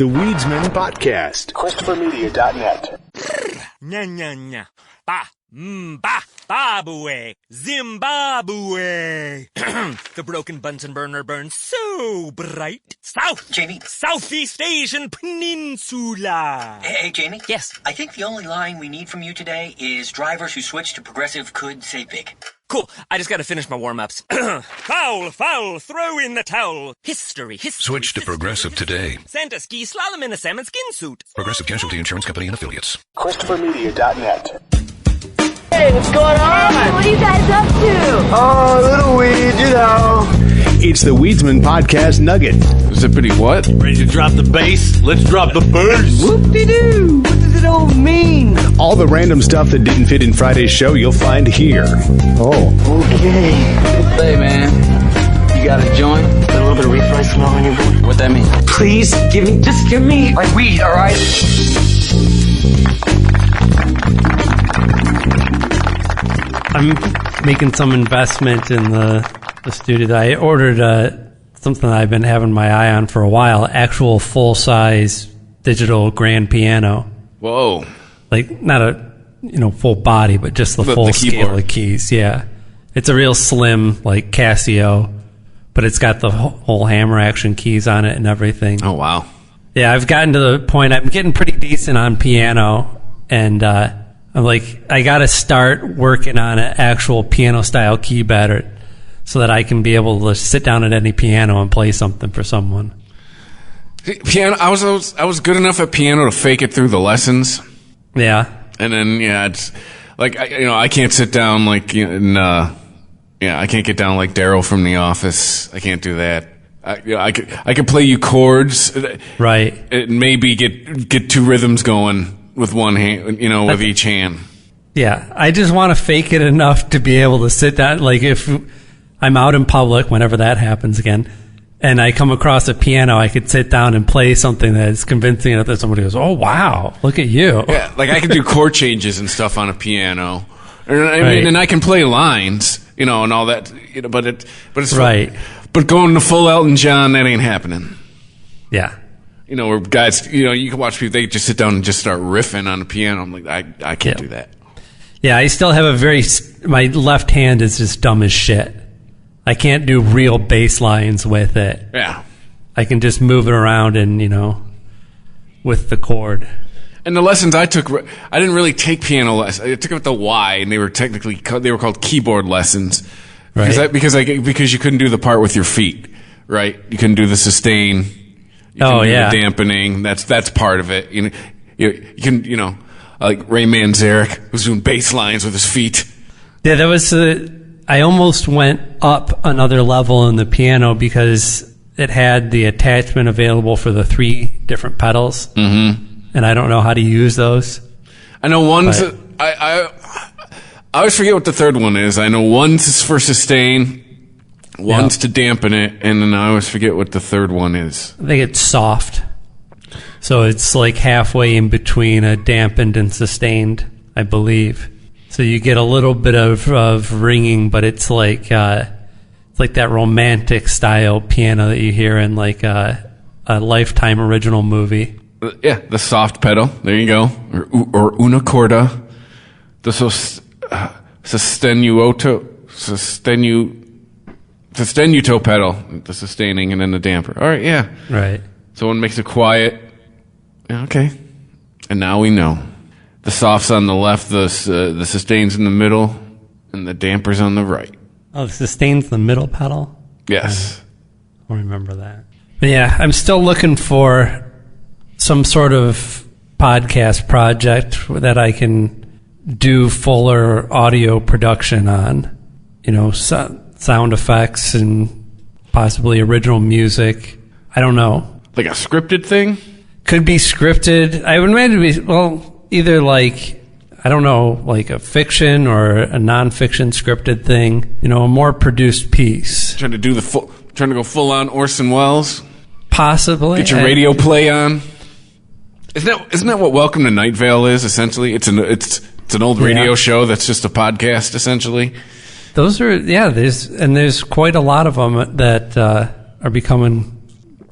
the Weedsman Podcast. ChristopherMedia.net. Nya nya nya. Ba. Ba. Babue. Zimbabwe. The broken Bunsen burner burns so bright. Jamie? Southeast Asian Peninsula. Hey, Jamie? Yes? I think the only line we need from you today is drivers who switch to progressive could say big. Cool. I just gotta finish my warm-ups. Foul, throw in the towel. History. Switch to Progressive today. Santa ski slalom in a salmon skin suit. Progressive Casualty Insurance Company and Affiliates. ChristopherMedia.net. Hey, what's going on? Hey, what are you guys up to? Oh, little weed, you know. It's the Weedsman Podcast Nugget. Zippity what? Ready to drop the bass? Let's drop the bass. Whoop-de-doo. What does it all mean? All the random stuff that didn't fit in Friday's show you'll find here. Oh, okay. Hey, man. You got a joint? Got a little bit of reef smell on your boy. What that mean? Please, just give me my weed, all right? I'm making some investment in the studio. I ordered something that I've been having my eye on for a while, actual full-size digital grand piano. Whoa. Like, not a full body, but just the full scale of keys. Yeah. It's a real slim, like, Casio, but it's got the whole hammer action keys on it and everything. Oh, wow. Yeah, I've gotten to the point, I'm getting pretty decent on piano, and I'm like, I got to start working on an actual piano-style keyboard so that I can be able to sit down at any piano and play something for someone. Piano. I was good enough at piano to fake it through the lessons. Yeah. And then it's like I can't sit down like I can't get down like Daryl from The Office. I can't do that. I could play you chords. Right. And maybe get two rhythms going with one hand, with each hand. Yeah, I just want to fake it enough to be able to sit down. Like if I'm out in public, whenever that happens again, and I come across a piano, I could sit down and play something that's convincing enough that somebody goes, "Oh wow, look at you!" Yeah, like I can do chord changes and stuff on a piano. And I can play lines, and all that. But it's right. But going to full Elton John, that ain't happening. Yeah. Where guys, you can watch people, they just sit down and just start riffing on the piano. I'm like, I can't do that. Yeah, I still have my left hand is just dumb as shit. I can't do real bass lines with it. Yeah. I can just move it around and, with the chord. And the lessons I took, I didn't really take piano lessons. I took them at the Y, and they were called keyboard lessons. Right. Because you couldn't do the part with your feet, right? You couldn't do the sustain. You can do the dampening. That's part of it. You can, like Ray Manzarek was doing bass lines with his feet. Yeah, that was, I almost went up another level in the piano because it had the attachment available for the 3 different pedals. Mm-hmm. And I don't know how to use those. I know one's, I always forget what the third one is. I know one's is for sustain. One's to dampen it, and then I always forget what the third one is. I think it's soft. So it's like halfway in between a dampened and sustained, I believe. So you get a little bit of ringing, but it's like that romantic style piano that you hear in like a Lifetime original movie. Yeah, the soft pedal. There you go. Or una corda. The sostenuto pedal, the sustaining, and then the damper. All right, yeah. Right. So one makes it quiet. Okay. And now we know. The soft's on the left, the sustain's in the middle, and the damper's on the right. Oh, the sustain's the middle pedal? Yes. I'll remember that. But yeah, I'm still looking for some sort of podcast project that I can do fuller audio production on. Sound effects and possibly original music. I don't know. Like a scripted thing? Could be scripted. I would imagine it be, either like, I don't know, like a fiction or a non-fiction scripted thing. A more produced piece. Trying to go full on Orson Welles? Possibly. Get your radio play on? Isn't that what Welcome to Night Vale is, essentially? It's an old radio show that's just a podcast, essentially. Those are, there's quite a lot of them that are becoming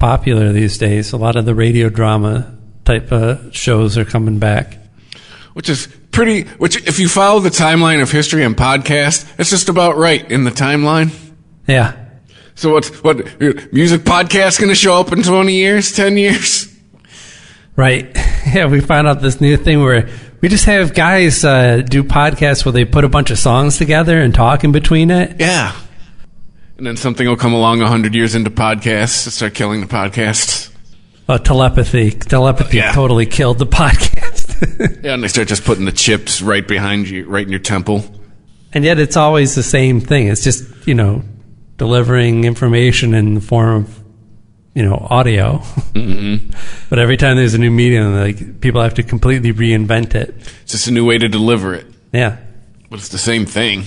popular these days. A lot of the radio drama type of shows are coming back. Which, if you follow the timeline of history and podcast, it's just about right in the timeline. Yeah. So what music podcast going to show up in 20 years, 10 years? Right. Yeah, we found out this new thing where we just have guys do podcasts where they put a bunch of songs together and talk in between it. Yeah. And then something will come along 100 years into podcasts and start killing the podcasts. Telepathy totally killed the podcast. Yeah, and they start just putting the chips right behind you, right in your temple. And yet it's always the same thing. It's just, delivering information in the form of, audio. Mm-hmm. But every time there's a new medium, people have to completely reinvent it. It's just a new way to deliver it. Yeah. But it's the same thing.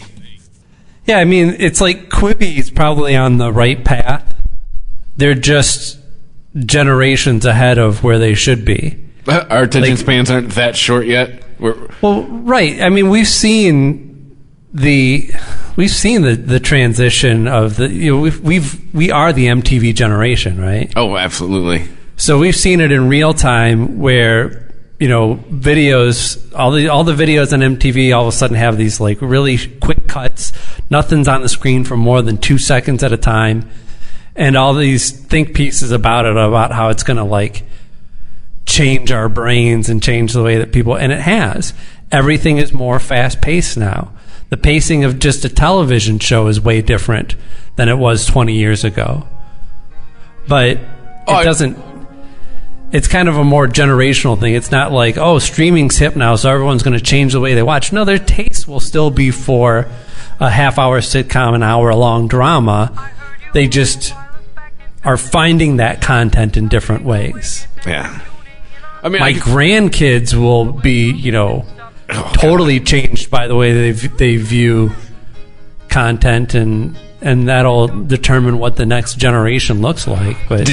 Yeah, I mean, it's like Quibi's probably on the right path. They're just generations ahead of where they should be. Our attention spans aren't that short yet. Well, right. I mean, we've seen the transition of we are the MTV generation, right? Oh, absolutely. So we've seen it in real time where videos, all the videos on MTV all of a sudden have these really quick cuts. Nothing's on the screen for more than 2 seconds at a time, and all these think pieces about it, about how it's going to change our brains and change the way that people, and it has. Everything is more fast paced now. The pacing of just a television show is way different than it was 20 years ago. But it's kind of a more generational thing. It's not like, streaming's hip now, so everyone's going to change the way they watch. No, their taste will still be for a half-hour sitcom, an hour-long drama. They just are finding that content in different ways. Yeah. I mean, my grandkids will be, totally changed by the way they view content, and that'll determine what the next generation looks like. But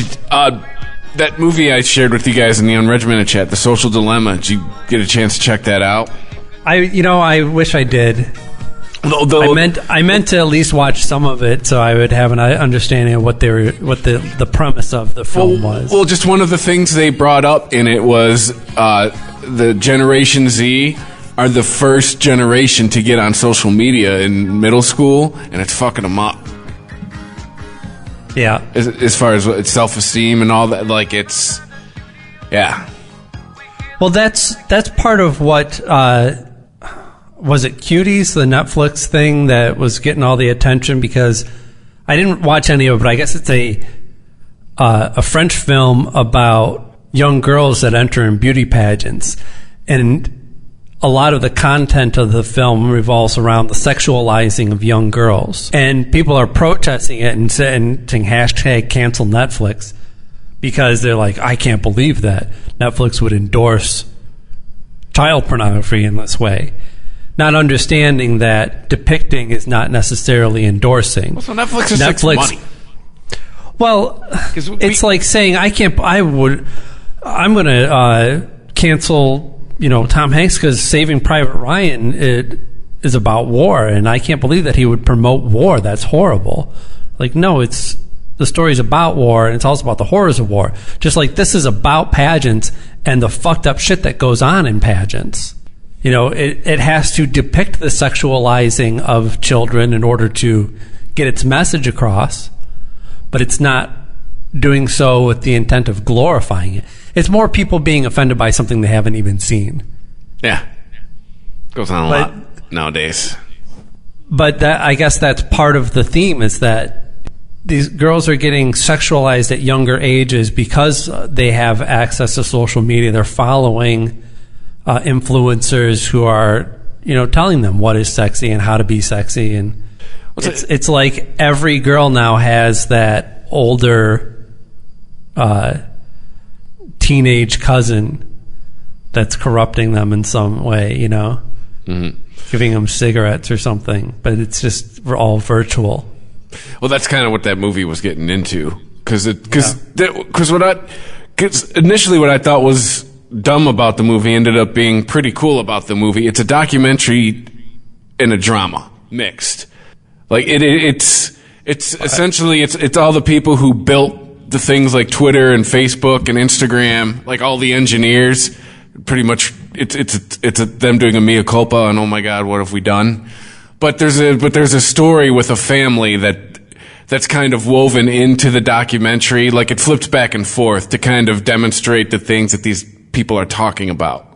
that movie I shared with you guys in the Unregimented chat, The Social Dilemma, did you get a chance to check that out? I wish I did. I meant to at least watch some of it, so I would have an understanding of what the premise of the film was. Well, just one of the things they brought up in it was the Generation Z are the first generation to get on social media in middle school, and it's fucking them up. Yeah. As far as self-esteem and all that, yeah. Well, that's part of what. Was it Cuties, the Netflix thing that was getting all the attention? Because I didn't watch any of it, but I guess it's a French film about young girls that enter in beauty pageants. And a lot of the content of the film revolves around the sexualizing of young girls. And people are protesting it and saying hashtag cancel Netflix because they're like, I can't believe that Netflix would endorse child pornography in this way. Not understanding that depicting is not necessarily endorsing. Well, so Netflix is money. Well, it's like saying I'm going to cancel, Tom Hanks because Saving Private Ryan is about war, and I can't believe that he would promote war. That's horrible. No, the story's about war, and it's also about the horrors of war. Just like this is about pageants and the fucked up shit that goes on in pageants. It has to depict the sexualizing of children in order to get its message across, but it's not doing so with the intent of glorifying it. It's more people being offended by something they haven't even seen. Yeah. Goes on a lot nowadays. But I guess that's part of the theme, is that these girls are getting sexualized at younger ages because they have access to social media. They're following influencers who are, telling them what is sexy and how to be sexy, and it's like every girl now has that older teenage cousin that's corrupting them in some way, giving them cigarettes or something. But it's just all virtual. Well, that's kind of what that movie was getting into, because initially what I thought was dumb about the movie ended up being pretty cool about the movie. It's a documentary and a drama mixed. It's essentially it's all the people who built the things like Twitter and Facebook and Instagram, like all the engineers, pretty much it's them doing a mea culpa and oh my God, what have we done? But there's a story with a family that's kind of woven into the documentary, like it flips back and forth to kind of demonstrate the things that these people are talking about.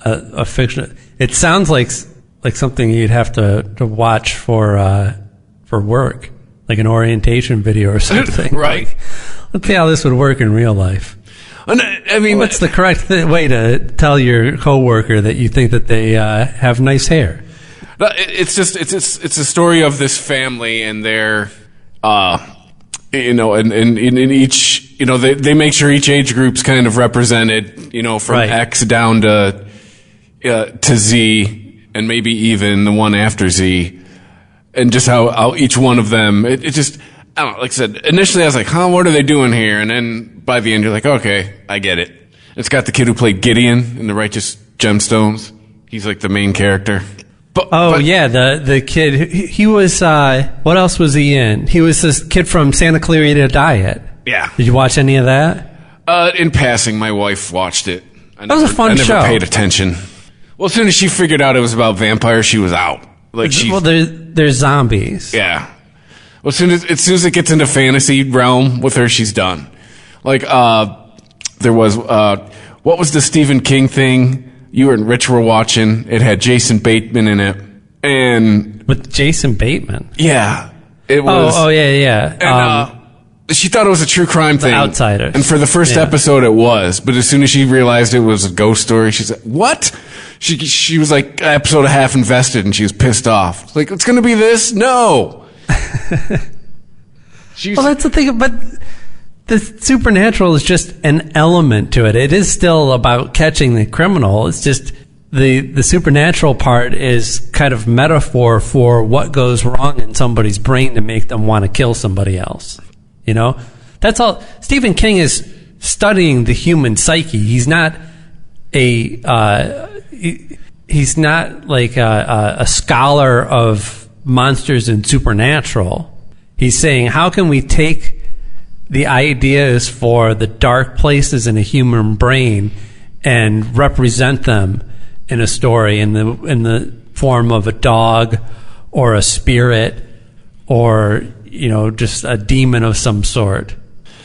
A fiction. It sounds like something you'd have to watch for work, like an orientation video or something. Right. Like, let's see how this would work in real life. I mean, what's the correct way to tell your coworker that you think that they have nice hair? It's a story of this family and their, and in each, they make sure each age group's kind of represented, from X down to Z, and maybe even the one after Z, and just how each one of them, it just, I don't know, like I said, initially I was like, what are they doing here? And then by the end you're like, okay, I get it. It's got the kid who played Gideon in The Righteous Gemstones. He's like the main character. The kid, he was, what else was he in? He was this kid from Santa Clarita Diet. Yeah. Did you watch any of that? In passing, my wife watched it. That was a fun show. I never paid attention. Well, as soon as she figured out it was about vampires, she was out. There's zombies. Yeah. Well, as soon as it gets into fantasy realm with her, she's done. Like, there was, what was the Stephen King thing you and Rich were watching? It had Jason Bateman in it. And with Jason Bateman? Yeah. It was. Oh, yeah. And, she thought it was a true crime thing. Outsiders. And for the first episode, it was. But as soon as she realized it was a ghost story, she said, what? She was like episode and a half invested, and she was pissed off. Like, it's going to be this? No. Well, that's the thing. But the supernatural is just an element to it. It is still about catching the criminal. It's just the supernatural part is kind of metaphor for what goes wrong in somebody's brain to make them want to kill somebody else. That's all. Stephen King is studying the human psyche. He's not he's not like a scholar of monsters and supernatural. He's saying, how can we take the ideas for the dark places in a human brain and represent them in a story in the form of a dog or a spirit or just a demon of some sort.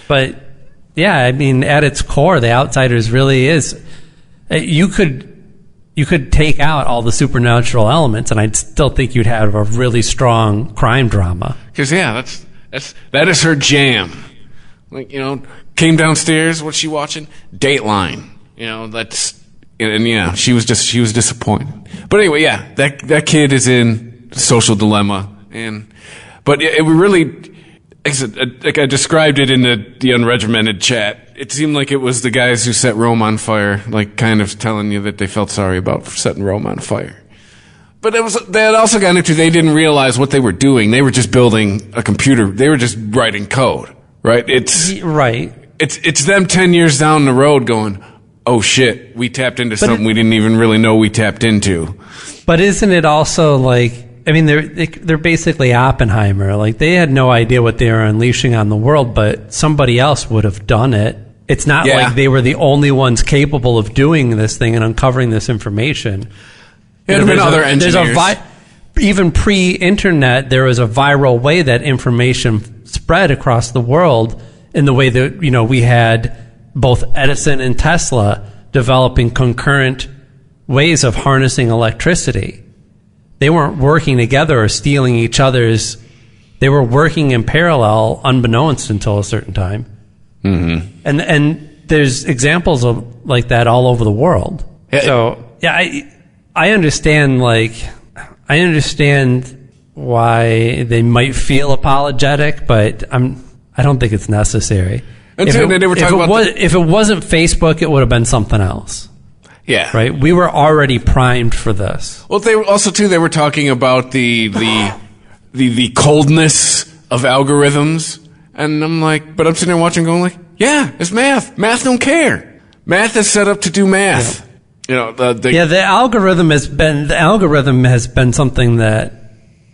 But yeah, I mean, at its core, The Outsiders really is. You could take out all the supernatural elements, and I'd still think you'd have a really strong crime drama. Because that is her jam. Like, came downstairs. What's she watching? Dateline. She was disappointed. But anyway, yeah, that kid is in social dilemma, but it really. Like I described it in the unregimented chat, it seemed like it was the guys who set Rome on fire, like kind of telling you that they felt sorry about setting Rome on fire. But they had also gotten into, they didn't realize what they were doing. They were just building a computer. They were just writing code, right? It's them 10 years down the road going, oh shit, we tapped into something we didn't even really know we tapped into. But isn't it also like, I mean, they're basically Oppenheimer. Like, they had no idea what they were unleashing on the world, but somebody else would have done it. It's not like they were the only ones capable of doing this thing and uncovering this information. There have been other engineers. Even pre-internet, there was a viral way that information spread across the world in the way that, we had both Edison and Tesla developing concurrent ways of harnessing electricity. They weren't working together or stealing each other's. They were working in parallel, unbeknownst until a certain time. Mm-hmm. And there's examples of like that all over the world. Yeah, so I understand. I understand why they might feel apologetic, but I don't think it's necessary. If it wasn't Facebook, it would have been something else. Yeah. Right? We were already primed for this. Well, they were talking about the coldness of algorithms. And I'm like, but I'm sitting there watching going like, yeah, it's math. Math don't care. Math is set up to do math. Yeah. The algorithm has been something that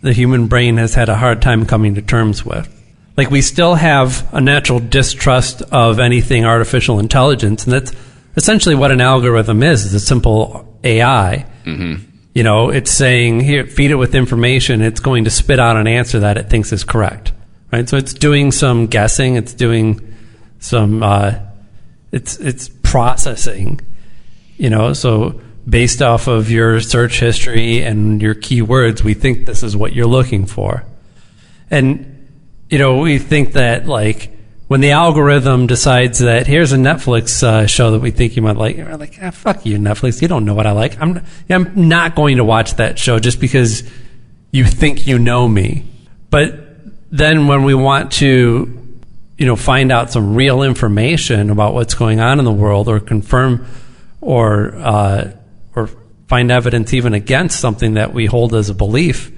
the human brain has had a hard time coming to terms with. Like, we still have a natural distrust of anything artificial intelligence, and that's essentially what an algorithm is a simple AI. Mm-hmm. You know, it's saying, here, feed it with information, it's going to spit out an answer that it thinks is correct, right? So it's doing some guessing, it's doing some, it's processing, you know, so based off of your search history and your keywords, we think this is what you're looking for. And, you know, we think that, like, when the algorithm decides that here's a Netflix show that we think you might like, we're like, fuck you, Netflix. You don't know what I like. I'm not going to watch that show just because you think you know me. But then when we want to, you know, find out some real information about what's going on in the world, or confirm or find evidence even against something that we hold as a belief,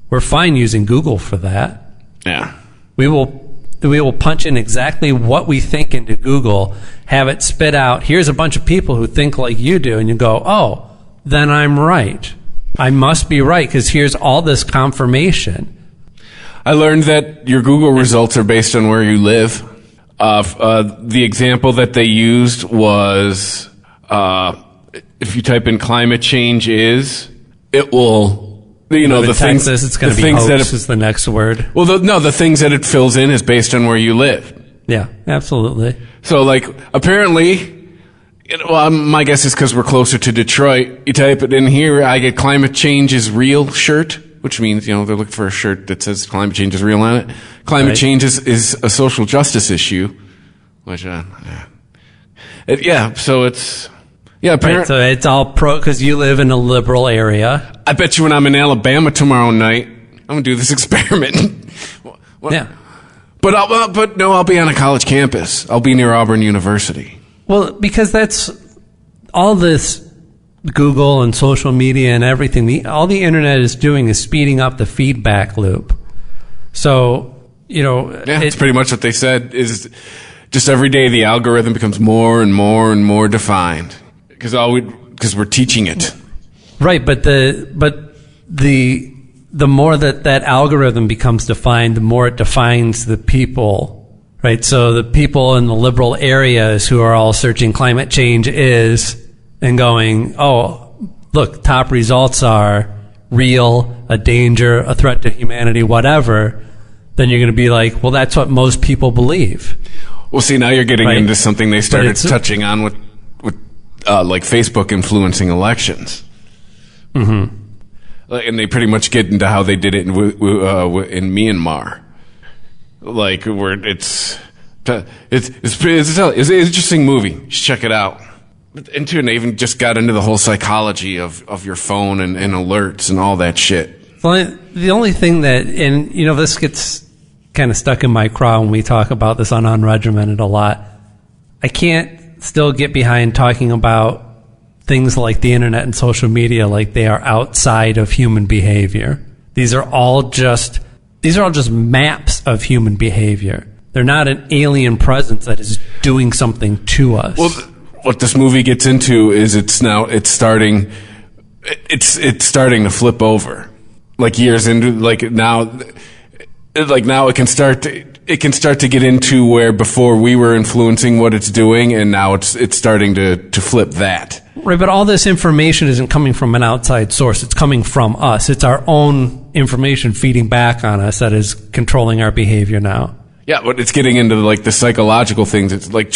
we're fine using Google for that. Yeah. We will punch in exactly what we think into Google, have it spit out, here's a bunch of people who think like you do, and you go, oh, then I'm right. I must be right because here's all this confirmation. I learned that your Google results are based on where you live. The example that they used was if you type in climate change it will... You know, the things. Texas, it's going to be hoax is the next word. Well, the things that it fills in is based on where you live. Yeah, absolutely. So, like, apparently, well, my guess is because we're closer to Detroit. You type it in here, I get climate change is real shirt, which means, you know, they're looking for a shirt that says climate change is real on it. Climate change is a social justice issue, which, so it's... Yeah, right, so it's all pro because you live in a liberal area. I bet you when I'm in Alabama tomorrow night, I'm gonna do this experiment. Yeah, but I'll be on a college campus. I'll be near Auburn University. Well, because that's all this Google and social media and everything. All the internet is doing is speeding up the feedback loop. So, you know, it's pretty much what they said. Is just every day the algorithm becomes more and more and more defined. Because we're teaching it, right? But the more that algorithm becomes defined, the more it defines the people, right? So the people in the liberal areas who are all searching climate change and going, oh, look, top results are real, a danger, a threat to humanity, whatever. Then you're going to be like, well, that's what most people believe. Well, see, now you're getting into something they started touching on with like Facebook influencing elections. Mm-hmm. And they pretty much get into how they did it in Myanmar. Like, where it's an interesting movie. You should check it out. And they even just got into the whole psychology of your phone and alerts and all that shit. Well, the only thing that, and you know, this gets kind of stuck in my craw when we talk about this on Unregimented a lot. I can't still get behind talking about things like the internet and social media like they are outside of human behavior. These are all just maps of human behavior. They're not an alien presence that is doing something to us. Well, what this movie gets into is it's starting to flip over. Like years into, now it can start to get into where before we were influencing what it's doing, and now it's starting to flip that. Right, but all this information isn't coming from an outside source. It's coming from us. It's our own information feeding back on us that is controlling our behavior now. Yeah, but it's getting into like the psychological things. It's like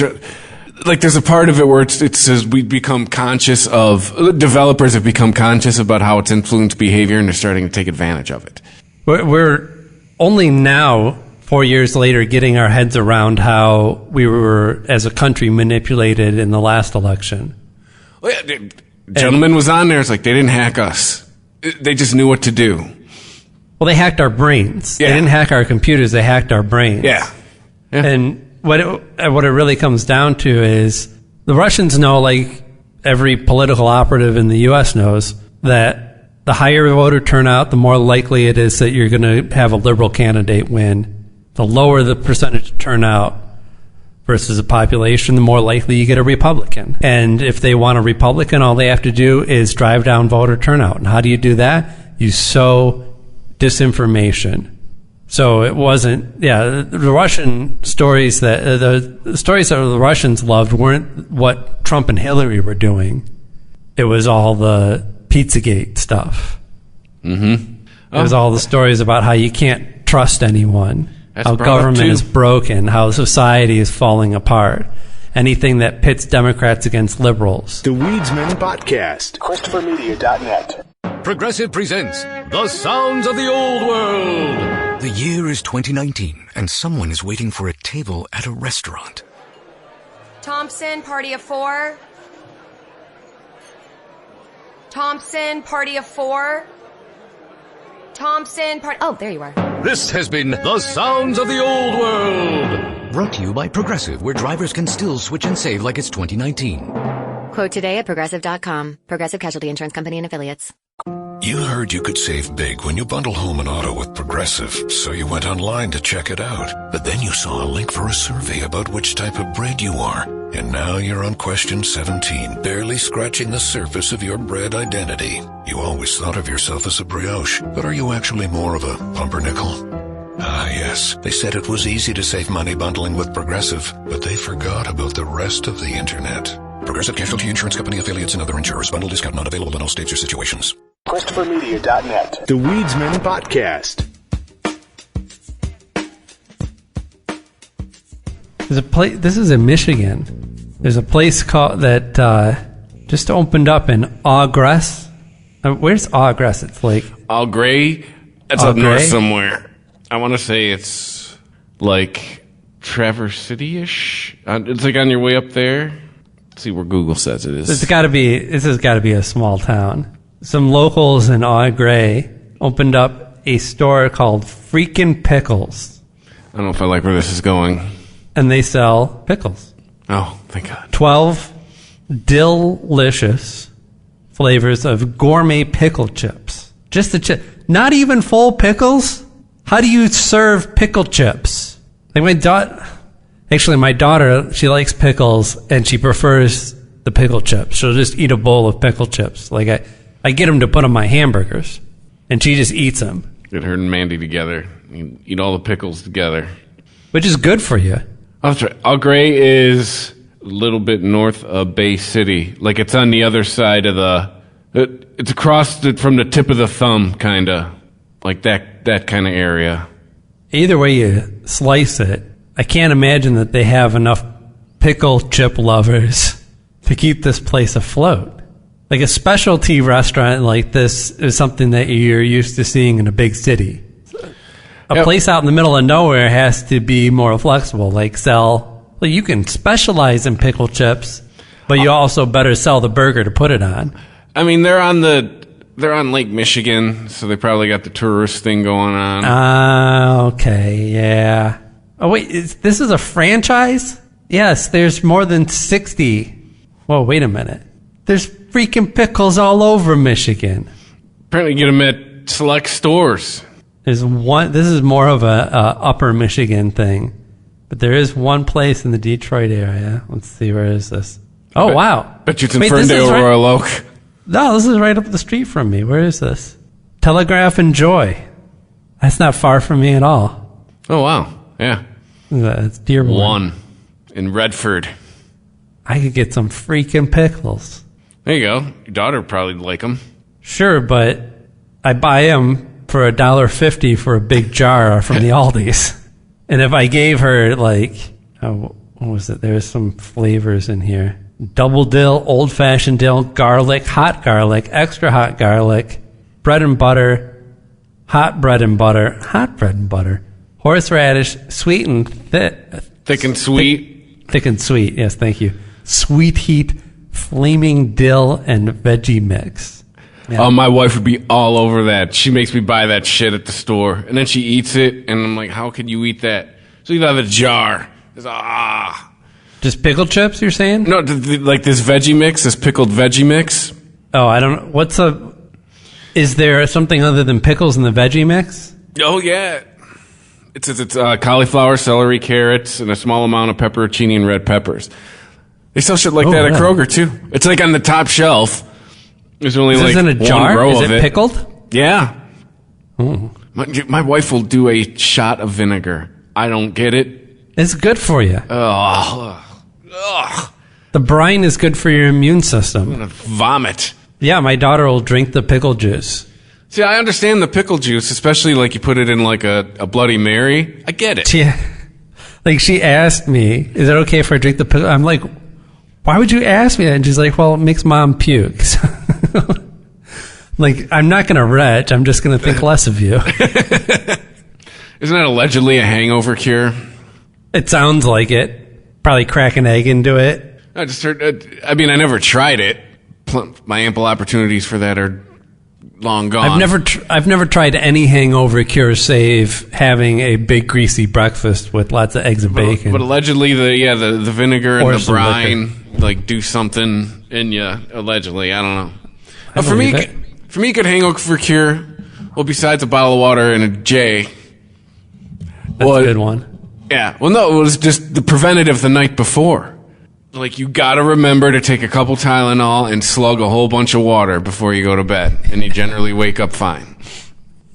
there's a part of it where it says we become conscious of, developers have become conscious about how it's influenced behavior, and they're starting to take advantage of it. We're only now, 4 years later, getting our heads around how we were, as a country, manipulated in the last election. Well, yeah, gentleman was on there. It's like they didn't hack us. They just knew what to do. Well, they hacked our brains. Yeah. They didn't hack our computers. They hacked our brains. Yeah. And what it really comes down to is the Russians know, like every political operative in the U.S. knows, that the higher voter turnout, the more likely it is that you're going to have a liberal candidate win. The lower the percentage turnout versus the population, the more likely you get a Republican. And if they want a Republican, all they have to do is drive down voter turnout. And how do you do that? You sow disinformation. So it wasn't, the Russian stories that, the stories that the Russians loved weren't what Trump and Hillary were doing. It was all the Pizzagate stuff. Mm-hmm. It was all the stories about how you can't trust anyone, how government is broken, how society is falling apart. Anything that pits Democrats against liberals. The Weedsman Podcast. ChristopherMedia.net. Progressive presents The Sounds of the Old World. The year is 2019, and someone is waiting for a table at a restaurant. Thompson, party of 4. Thompson, party of 4. Thompson, party... Oh, there you are. This has been The Sounds of the Old World. Brought to you by Progressive, where drivers can still switch and save like it's 2019. Quote today at Progressive.com. Progressive Casualty Insurance Company and Affiliates. You heard you could save big when you bundle home and auto with Progressive, so you went online to check it out. But then you saw a link for a survey about which type of bread you are. And now you're on question 17, barely scratching the surface of your bread identity. You always thought of yourself as a brioche, but are you actually more of a pumpernickel? Ah, yes. They said it was easy to save money bundling with Progressive, but they forgot about the rest of the internet. Progressive Casualty Insurance Company, Affiliates, and other insurers. Bundle discount not available in all states or situations. ChristopherMedia.net. The Weedsman Podcast. There's a place. This is in Michigan. There's a place called that just opened up in Augress. Where's Augress? It's like Gray. That's up north somewhere. I want to say it's like Traverse City-ish. It's like on your way up there. Let's see where Google says it is. This has got to be a small town. Some locals in Gray opened up a store called Freakin' Pickles. I don't know if I like where this is going. And they sell pickles. Oh, thank God. 12 delicious flavors of gourmet pickle chips. Just the chip. Not even full pickles? How do you serve pickle chips? Like my daughter, she likes pickles and she prefers the pickle chips. She'll just eat a bowl of pickle chips. Like I get them to put on my hamburgers and she just eats them. Get her and Mandy together. You eat all the pickles together. Which is good for you. Oh, that's right. Au Grais is a little bit north of Bay City. Like it's on the other side of it's across from the tip of the thumb, kind of. Like that kind of area. Either way you slice it, I can't imagine that they have enough pickle chip lovers to keep this place afloat. Like a specialty restaurant like this is something that you're used to seeing in a big city. A place out in the middle of nowhere has to be more flexible, like you can specialize in pickle chips, but you also better sell the burger to put it on. I mean, they're on Lake Michigan, so they probably got the tourist thing going on. Okay, yeah. Oh, wait, this is a franchise? Yes, there's more than 60. Whoa, wait a minute. There's freaking pickles all over Michigan. Apparently you get them at select stores. This is more of a upper Michigan thing. But there is one place in the Detroit area. Let's see, where is this? Oh, wow. Bet you it's in Ferndale, Royal Oak. No, this is right up the street from me. Where is this? Telegraph and Joy. That's not far from me at all. Oh, wow. Yeah. That's Dearborn. One in Redford. I could get some freaking pickles. There you go. Your daughter would probably like them. Sure, but I buy them for $1.50 for a big jar from the Aldi's. And if I gave her, what was it? There's some flavors in here. Double dill, old-fashioned dill, garlic, hot garlic, extra hot garlic, bread and butter, hot bread and butter, horseradish, sweet and thick and sweet. Thick and sweet, yes, thank you. Sweet heat, flaming dill, and veggie mix. Yeah. Oh, my wife would be all over that. She makes me buy that shit at the store, and then she eats it, and I'm like, how can you eat that? So you have a jar. Just pickle chips, you're saying? No, like this veggie mix, this pickled veggie mix. Oh, I don't know. Is there something other than pickles in the veggie mix? Oh, yeah. It's cauliflower, celery, carrots, and a small amount of pepperoncini and red peppers. They sell shit like that at Kroger, too. It's like on the top shelf. There's only in a jar? one row of it. Is it pickled? Yeah. Oh. My wife will do a shot of vinegar. I don't get it. It's good for you. Ugh. The brine is good for your immune system. I'm going to vomit. Yeah, my daughter will drink the pickle juice. See, I understand the pickle juice, especially like you put it in like a Bloody Mary. I get it. Yeah. Like she asked me, is it okay if I drink the pickle? I'm like, why would you ask me that? And she's like, well, it makes mom puke. Like, I'm not going to retch. I'm just going to think less of you. Isn't that allegedly a hangover cure? It sounds like it. Probably crack an egg into it. I just heard. I mean, I never tried it. My ample opportunities for that are long gone. I've never tried any hangover cure save having a big greasy breakfast with lots of eggs and bacon. But allegedly, the vinegar and Or the brine liquor. like do something in you. Allegedly, I don't know. I For me, good hangover cure. Well, besides a bottle of water and a J. That's a good one. Yeah. Well, no, it was just the preventative the night before. Like, you gotta remember to take a couple Tylenol and slug a whole bunch of water before you go to bed, and you generally wake up fine.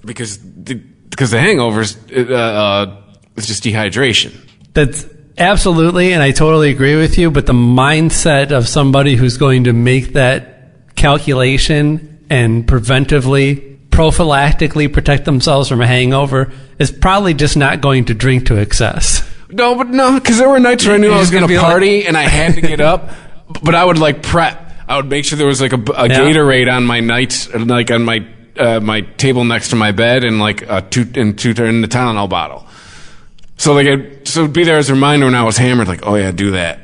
Because the hangovers, it's just dehydration. That's absolutely, and I totally agree with you, but the mindset of somebody who's going to make that calculation and prophylactically protect themselves from a hangover is probably just not going to drink to excess. No, because there were nights where I knew I was going to party and I had to get up, but I would like prep. I would make sure there was like a Gatorade on my nights, like on my my table next to my bed, and like in the Tylenol bottle. So it'd be there as a reminder when I was hammered. Like, oh yeah, do that.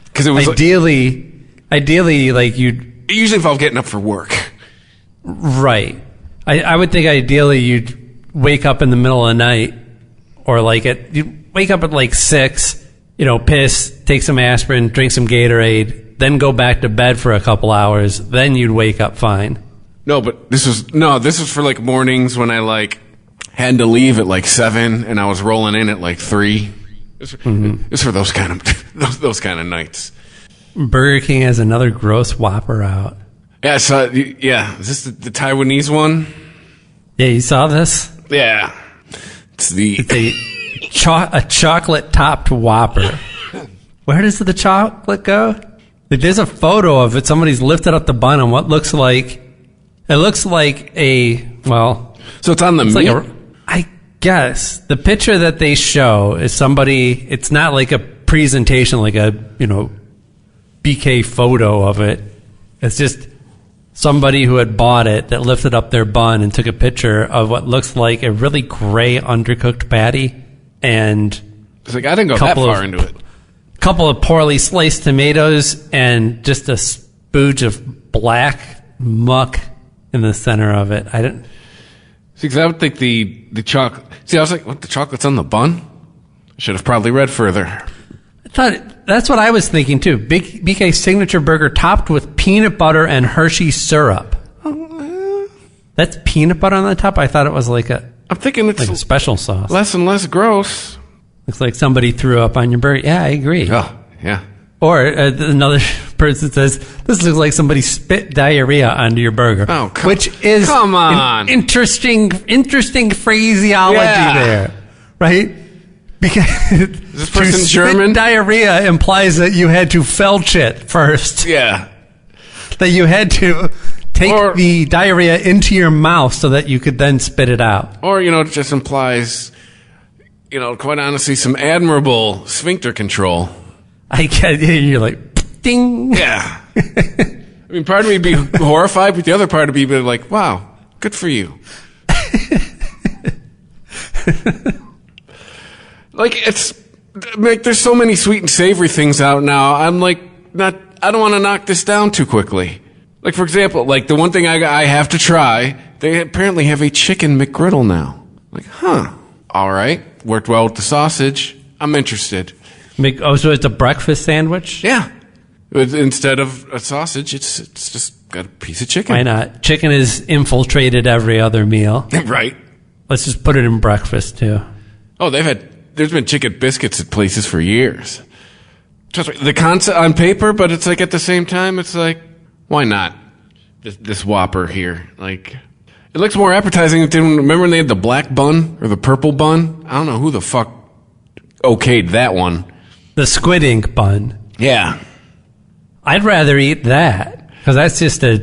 Because it was ideally, like you'd usually involve getting up for work. Right. I would think ideally you'd wake up in the middle of the night, or like you'd wake up at like 6, piss, take some aspirin, drink some Gatorade, then go back to bed for a couple hours, then you'd wake up fine. No, but this was for like mornings when I like had to leave at like 7 and I was rolling in at like 3. It's for those kind of nights. Burger King has another gross Whopper out. Yeah, so is this the Taiwanese one? Yeah, you saw this? Yeah. It's a chocolate topped Whopper. Where does the chocolate go? There's a photo of it. Somebody's lifted up the bun on what looks like so it's on the meat? I guess the picture that they show is somebody. It's not like a presentation, like a BK photo of it. It's just somebody who had bought it that lifted up their bun and took a picture of what looks like a really gray undercooked patty, and it's like I didn't go that far into it. A couple of poorly sliced tomatoes and just a spooge of black muck in the center of it. I didn't see, because I would think the chocolate. See, I was like, what? The chocolate's on the bun? Should have probably read further. I thought that's what I was thinking too. BK signature burger topped with peanut butter and Hershey syrup. That's peanut butter on the top? I thought it was I'm thinking it's like a special sauce. Less and less gross. Looks like somebody threw up on your burger. Yeah, I agree. Oh, yeah. Or another person says, this looks like somebody spit diarrhea onto your burger. Oh, which is come on. An interesting phraseology there, right? Because is this person German? Diarrhea implies that you had to felch it first. Yeah. That you had to take the diarrhea into your mouth so that you could then spit it out. Or, it just implies, quite honestly, some admirable sphincter control. I get it. You're like, ding. Yeah. I mean, part of me would be horrified, but the other part of me would be like, wow, good for you. There's so many sweet and savory things out now. I'm I don't want to knock this down too quickly. Like, for example, the one thing I have to try, they apparently have a chicken McGriddle now. All right. Worked well with the sausage. I'm interested. So it's a breakfast sandwich? Yeah. Instead of a sausage, it's just got a piece of chicken. Why not? Chicken is infiltrated every other meal. Right. Let's just put it in breakfast, too. Oh, there's been chicken biscuits at places for years. The concept on paper, but it's at the same time, it's why not? This Whopper here. It looks more appetizing than, remember when they had the black bun or the purple bun? I don't know who the fuck okayed that one. The squid ink bun. Yeah. I'd rather eat that, because that's just a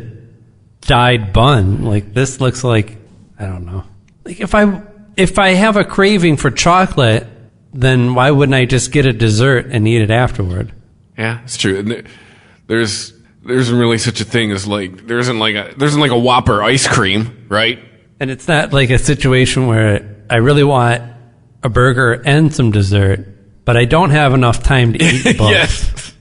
dyed bun. Like, this looks like, I don't know. Like, if I have a craving for chocolate, then why wouldn't I just get a dessert and eat it afterward? Yeah, it's true. And there isn't really such a thing as like, there isn't like a Whopper ice cream, right? And it's not like a situation where I really want a burger and some dessert, but I don't have enough time to eat both. Yes.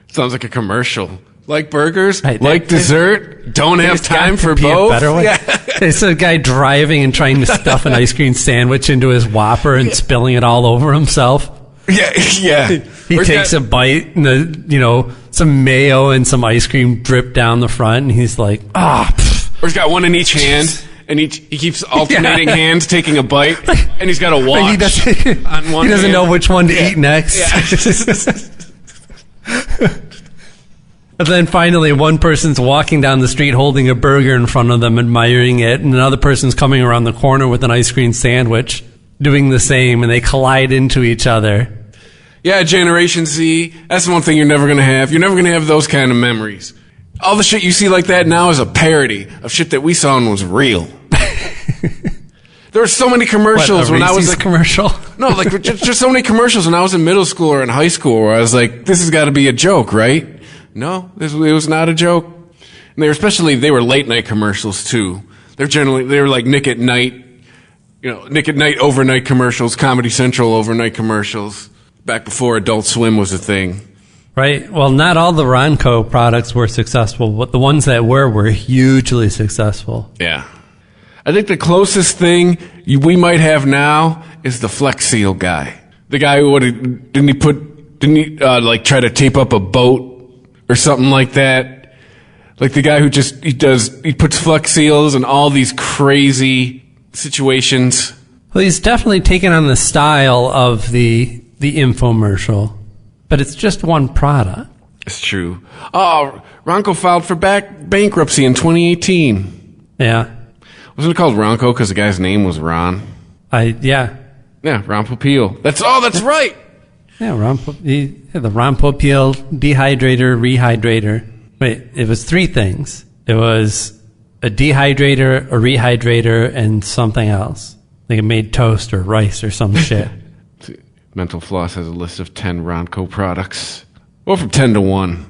Sounds like a commercial. Like burgers, right, like dessert, don't have time for both. Better way. Yeah. It's a guy driving and trying to stuff an ice cream sandwich into his Whopper and spilling it all over himself. Yeah. He takes a bite and some mayo and some ice cream drip down the front, and he's like, or he's got one in each hand, and he keeps alternating hands, taking a bite, and he's got a watch on one. He doesn't know which one to eat next. Yeah. And then finally, one person's walking down the street holding a burger in front of them, admiring it, and another person's coming around the corner with an ice cream sandwich, doing the same, and they collide into each other. Yeah, Generation Z, that's the one thing you're never going to have. You're never going to have those kind of memories. All the shit you see like that now is a parody of shit that we saw and was real. There were so many commercials when I was a commercial. No, like just so many commercials when I was in middle school or in high school where I was like, this has got to be a joke, right? No, it was not a joke. And they were late night commercials too. They were like Nick at Night, Nick at Night overnight commercials, Comedy Central overnight commercials, back before Adult Swim was a thing. Right. Well, not all the Ronco products were successful, but the ones that were hugely successul. Yeah. I think the closest thing we might have now is the Flex Seal guy. The guy who didn't he try to tape up a boat or something like that? Like the guy who he puts Flex Seals in all these crazy situations. Well, he's definitely taken on the style of the infomercial, but it's just one product. It's true. Oh, Ronco filed for bankruptcy in 2018. Yeah. Wasn't it called Ronco because the guy's name was Ron? Yeah. Yeah, Ron Popeil. That's right. Yeah, the Ron Popeil dehydrator, rehydrator. Wait, it was three things. It was a dehydrator, a rehydrator, and something else. Like it made toast or rice or some shit. Mental Floss has a list of 10 Ronco products. Well, from 10 to 1.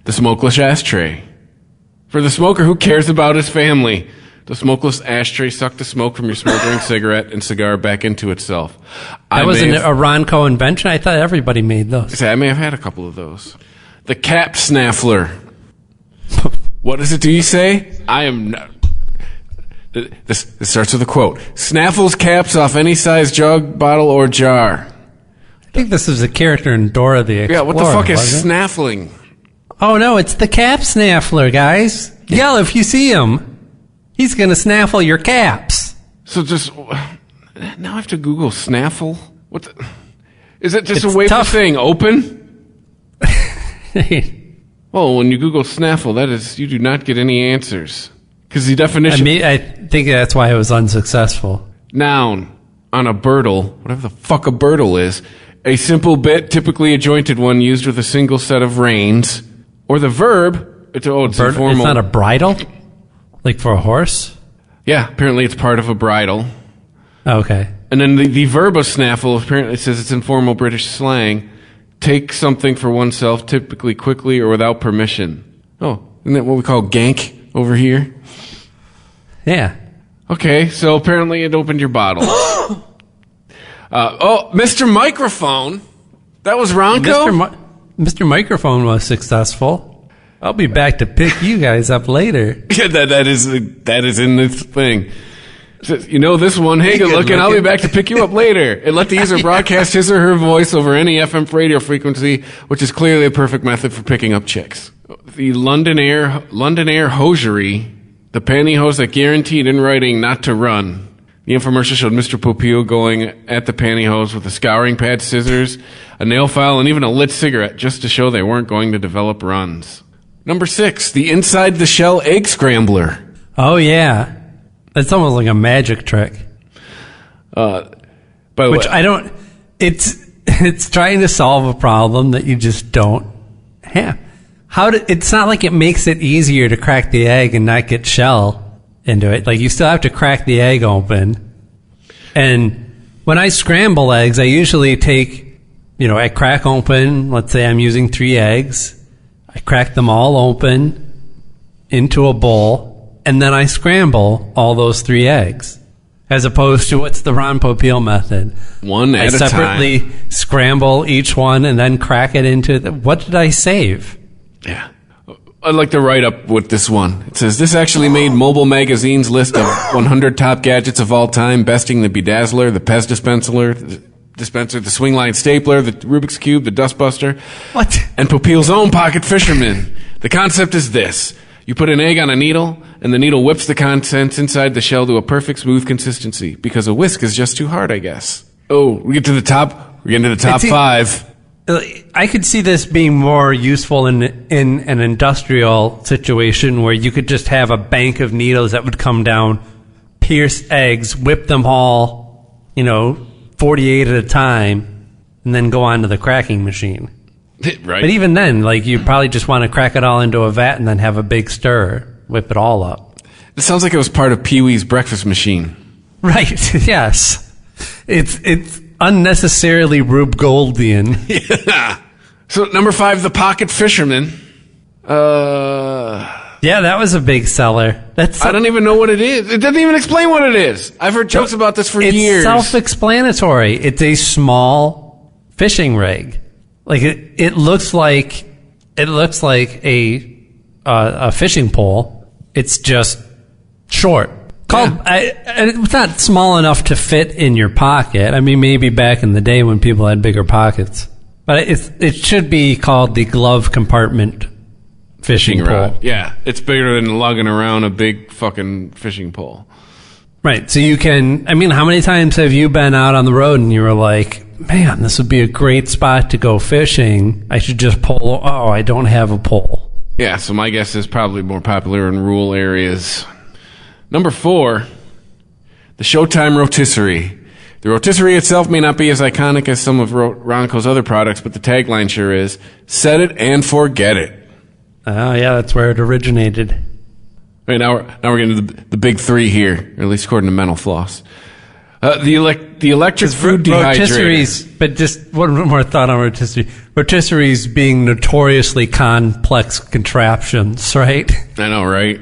The smokeless ashtray. For the smoker who cares about his family, the smokeless ashtray sucked the smoke from your smoldering cigarette and cigar back into itself. That was a Ronco invention? I thought everybody made those. I may have had a couple of those. The Cap Snaffler. What does it do you say? I am not... This starts with a quote. Snaffles caps off any size jug, bottle, or jar. I think this is a character in Dora the Explorer. Yeah, what the fuck is snaffling? Oh, no, it's the Cap Snaffler, guys. Yell if you see him. He's going to snaffle your caps. So just... Now I have to Google snaffle? Is it just a way of saying open? Well, when you Google snaffle, that is... You do not get any answers. Because the definition... I think that's why it was unsuccessful. Noun. On a birdle. Whatever the fuck a birdle is. A simple bit, typically a jointed one, used with a single set of reins. Or the verb... It's informal. It's not a bridle? Like for a horse? Yeah, apparently it's part of a bridle. Okay. And then the verb of snaffle apparently says it's informal British slang. Take something for oneself, typically quickly or without permission. Oh, isn't that what we call gank over here? Yeah. Okay, so apparently it opened your bottle. Mr. Microphone. That was Ronco? Mr. Microphone was successful. I'll be back to pick you guys up later. Yeah, that is in this thing. Says, this one, hey, good looking, I'll be back to pick you up later. And let the user broadcast his or her voice over any FM radio frequency, which is clearly a perfect method for picking up chicks. The London Air hosiery, the pantyhose that guaranteed in writing not to run. The infomercial showed Mr. Popeil going at the pantyhose with a scouring pad, scissors, a nail file, and even a lit cigarette just to show they weren't going to develop runs. Number 6, the inside the shell egg scrambler. Oh, yeah. It's almost like a magic trick. By the Which way, I don't. It's trying to solve a problem that you just don't have. It's not like it makes it easier to crack the egg and not get shell into it. Like, you still have to crack the egg open. And when I scramble eggs, I usually take, I crack open, let's say I'm using 3 eggs. I crack them all open into a bowl, and then I scramble all those 3 eggs. As opposed to, what's the Ron Popeil method? One at a time. I separately scramble each one and then crack it into what did I save? Yeah. I'd like to write up with this one. It says, this actually made Mobile Magazine's list of 100 top gadgets of all time, besting the Bedazzler, the Pez dispenser, the swing line stapler, the Rubik's Cube, the Dustbuster. What? And Popeil's own pocket fisherman. The concept is this. You put an egg on a needle, and the needle whips the contents inside the shell to a perfect smooth consistency. Because a whisk is just too hard, I guess. Oh, we get to the top. We're getting to the top 5. I could see this being more useful in an industrial situation where you could just have a bank of needles that would come down, pierce eggs, whip them all, 48 at a time, and then go on to the cracking machine. Right. But even then, you probably just want to crack it all into a vat and then have a big stir, whip it all up. It sounds like it was part of Pee-wee's breakfast machine. Right, yes. It's unnecessarily Rube Goldian. Yeah. So, number 5, the pocket fisherman. Yeah, that was a big seller. I don't even know what it is. It doesn't even explain what it is. I've heard jokes about this for years. It's self-explanatory. It's a small fishing rig. It looks like a fishing pole. It's just short. It's not small enough to fit in your pocket. I mean, maybe back in the day when people had bigger pockets. But it should be called the glove compartment fishing pole. Yeah, it's bigger than lugging around a big fucking fishing pole. Right, so you can... I mean, how many times have you been out on the road and you were like, man, this would be a great spot to go fishing. I should just pole... Oh, I don't have a pole. Yeah, so my guess is probably more popular in rural areas. Number 4, the Showtime Rotisserie. The rotisserie itself may not be as iconic as some of Ronco's other products, but the tagline sure is, set it and forget it. Oh, yeah, that's where it originated. Right, now we're getting to the big 3 here, or at least according to Mental Floss. The electric food dehydrator. Rotisseries, but just one more thought on rotisserie. Rotisseries being notoriously complex contraptions, right? I know, right?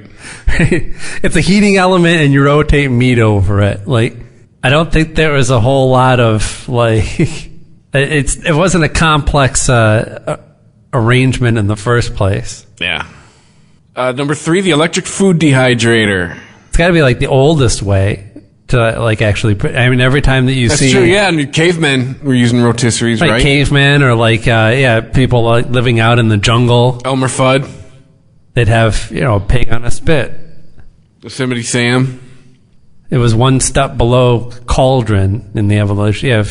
It's a heating element and you rotate meat over it. I don't think there was a whole lot of, it wasn't a complex arrangement in the first place. Yeah. Number 3, the electric food dehydrator. It's got to be the oldest way to actually put. I mean, every time that you see. That's true. Yeah, and cavemen were using rotisseries, right? Cavemen or people living out in the jungle. Elmer Fudd. They'd have a pig on a spit. Yosemite Sam. It was one step below cauldron in the evolution. Yeah,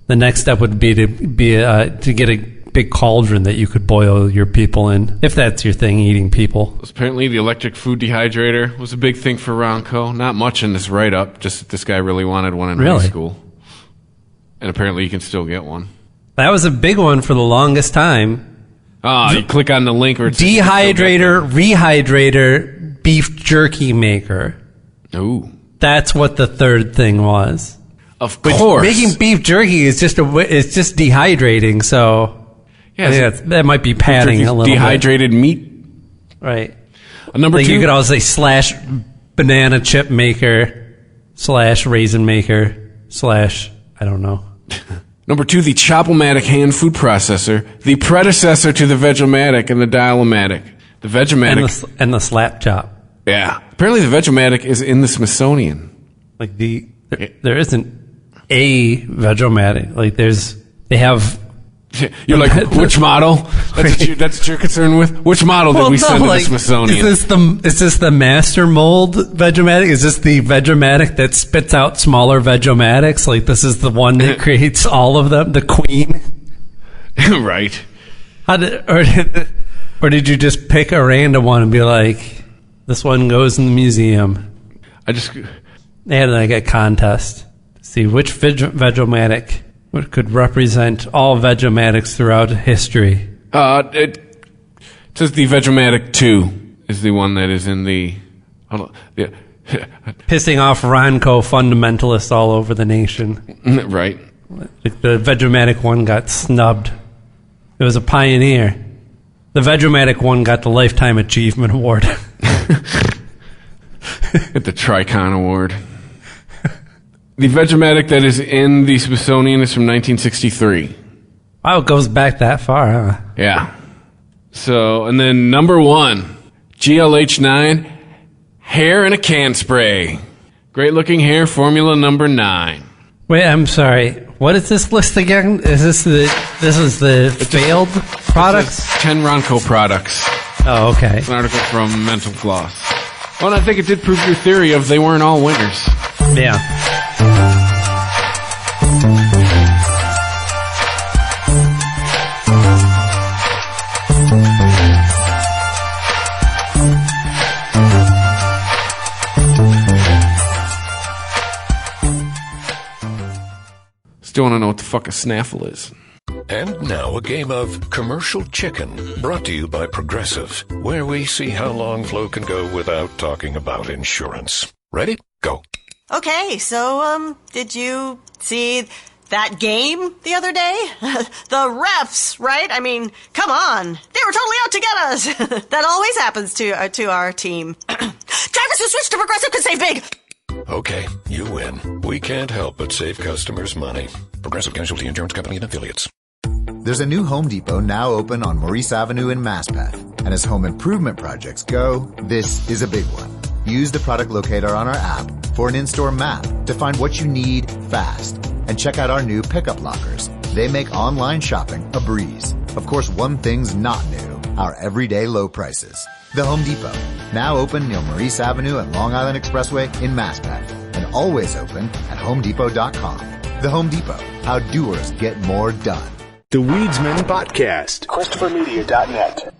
the next step would be to get a big cauldron that you could boil your people in, if that's your thing, eating people. Apparently the electric food dehydrator was a big thing for Ronco. Not much in this write-up, just that this guy really wanted one in high school. And apparently you can still get one. That was a big one for the longest time. You click on the link where it's dehydrator, rehydrator, beef jerky maker. Ooh. That's what the third thing was. Of course. Making beef jerky is just dehydrating, so yeah, that might be padding a little dehydrated meat. Right. Number 2. You could also say / banana chip maker / raisin maker / I don't know. Number 2, the Chop-O-Matic hand food processor, the predecessor to the Veg-O-Matic and the Dial-O-Matic. The Veg-O-Matic and the Slap Chop. Yeah. Apparently the Veg-O-Matic is in the Smithsonian. There isn't a Veg-O-Matic. They have. You're like, which model? That's what you're concerned with? Which model did we send to the Smithsonian? Is this the master mold Veg-O-Matic? Is this the Veg-O-Matic that spits out smaller Veg-O-Matics? This is the one that creates all of them, the queen? Right. Or did you just pick a random one and be like, this one goes in the museum? They had like a contest to see which Veg-O-Matic could represent all Veg-O-Matics throughout history. It says the Veg-O-Matic 2 is the one that is in the... Pissing off Ronco fundamentalists all over the nation. Right. The Veg-O-Matic 1 got snubbed. It was a pioneer. The Veg-O-Matic 1 got the Lifetime Achievement Award. Get the Tricon Award. The Veg-O-Matic that is in the Smithsonian is from 1963. Wow, it goes back that far, huh? Yeah. So, and then number 1, GLH9, hair in a can spray. Great looking hair, formula number 9. Wait, I'm sorry. What is this list again? Is this the failed products? 10 Ronco products. Oh, okay. It's an article from Mental Floss. Well, and I think it did prove your theory of they weren't all winners. Yeah. Still want to know what the fuck a snaffle is. And now a game of Commercial Chicken, brought to you by Progressive, where we see how long Flo can go without talking about insurance. Ready? Go. Okay, so, did you see that game the other day? The refs, right? I mean, come on. They were totally out to get us. That always happens to our team. Drivers who switch to Progressive can save big. Okay, you win. We can't help but save customers money. Progressive Casualty Insurance Company and Affiliates. There's a new Home Depot now open on Maurice Avenue in Maspeth. And as home improvement projects go, this is a big one. Use the product locator on our app for an in-store map to find what you need fast. And check out our new pickup lockers. They make online shopping a breeze. Of course, one thing's not new, our everyday low prices. The Home Depot, now open near Maurice Avenue and Long Island Expressway in Maspeth, and always open at HomeDepot.com. The Home Depot, how doers get more done. The Weedsman Podcast. ChristopherMedia.net.